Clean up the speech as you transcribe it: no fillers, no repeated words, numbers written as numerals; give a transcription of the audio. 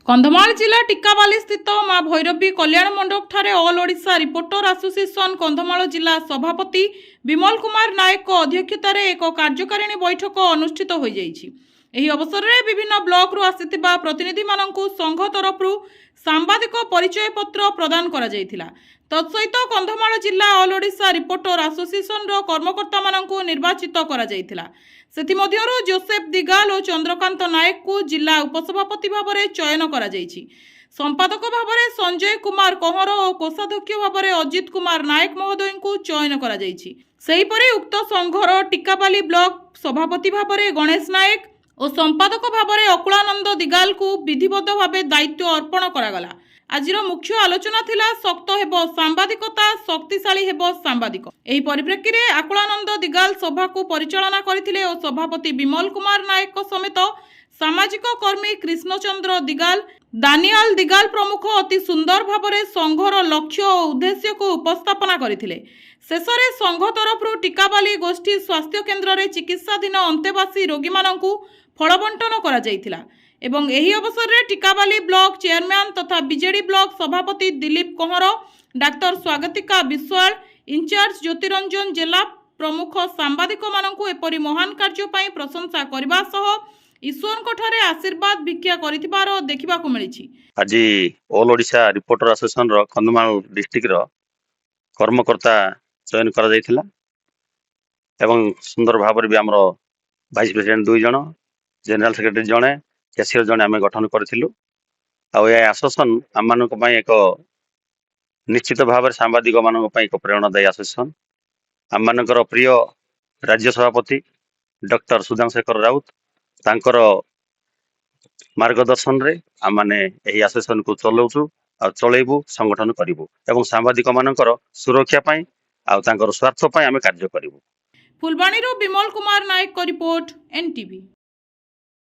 कंधमाल जिला टिकाबाली स्थित मां भैरवी कल्याण मंडप ठारे all Odisha reporter association Kandhamal जिला सभापति विमल कुमार नायक अध्यक्षतार एक कार्यकारिणी बैठक अनुष्ठित हो जाइछि। एही अवसर में विभिन्न ब्लॉक रु आसिथिबा प्रतिनिधि माननकु संघ तरफरु सांबादिक परिचय पत्र प्रदान करा जायथिला। तत्सहित कंधमाल जिला ऑल ओडिशा रिपोर्टर एसोसिएशन रो कर्मकर्ता माननकु निर्वाचित करा जायथिला। सेथिमध्यरु जोसेफ दिगाल और चंद्रकांत नायक को जिला उपसभापति भाव में चयन करा जायछि। संपादक भाव में संजय कुमार कहर और कोषाध्यक्ष भाव में अजित कुमार नायक महोदय को चयन करा जायछि। सेहीपरि उक्त संघर टिकाबाली ब्लॉक सभापति भाव में गणेश नायक और संपादक भाव में अकुलानंद दिगाल को विधिबद्ध भाव दायित्व अर्पण करागला। आजिर मुख्य आलोचना थिला शक्त हेब सांबादिकता शक्तिशाली हेब सांबादिक। एही परिप्रेक्षी रे आकुलानंद दिगाल सभा को परिचालना करथिले और सभापति विमल कुमार नायक समेत सामाजिक कर्मी कृष्णचंद्र दिगाल दानियाल दिगाल प्रमुख अति सुंदर भावरे संघर लक्ष्य और उद्देश्य को उपस्थापना करथिले। शेषरे संघ तरफरु टिकाबाली गोष्ठी स्वास्थ्य केन्द्र रे चिकित्साधीन अंतेवासी रोगी माननकु फल बंटन करा जायथिला। एवं एही अवसर में टिकाबाली ब्लॉक चेयरमैन तथा बीजेडी ब्लॉक सभापति दिलीप कहर, डाक्टर स्वागतिका विश्वाल, इंचार्ज ज्योतिरंजन जिला प्रमुख सांबादिक माननकु एपरि महान कार्य पई प्रशंसा करबा सह ईश्वर ठारे आशीर्वाद भिक्षा करिथिबार देखिबाकु मिलिछि। आज ऑल ओडिशा रिपोर्टर एसोसिएशन रो कंधमाल डिस्ट्रिक्ट रो कर्मकर्ता चयन करा जायथिला एवं सुंदर भाव भी हमरो वाइस प्रेसिडेंट 2 जण, जनरल सेक्रेटरी जणे, कैशियर जने आम गठन करूँ। आसोसन आम मान एक निश्चित भाव सांबादिक मान एक प्रेरणादायी आसोसन। आम मानकर प्रिय राज्य सभापति डॉक्टर सुधांशेखर राउत तांकर मार्गदर्शन रे आम माने एही आसोसन को चलाऊँ आ चलैबू संगठन करूँ एवं सांबादिक मानकर सुरक्षा पाई आ तांकर स्वार्थ पाई आम कार्य करूँ। फुलबाणी विमल कुमार नायक को रिपोर्ट, NTV।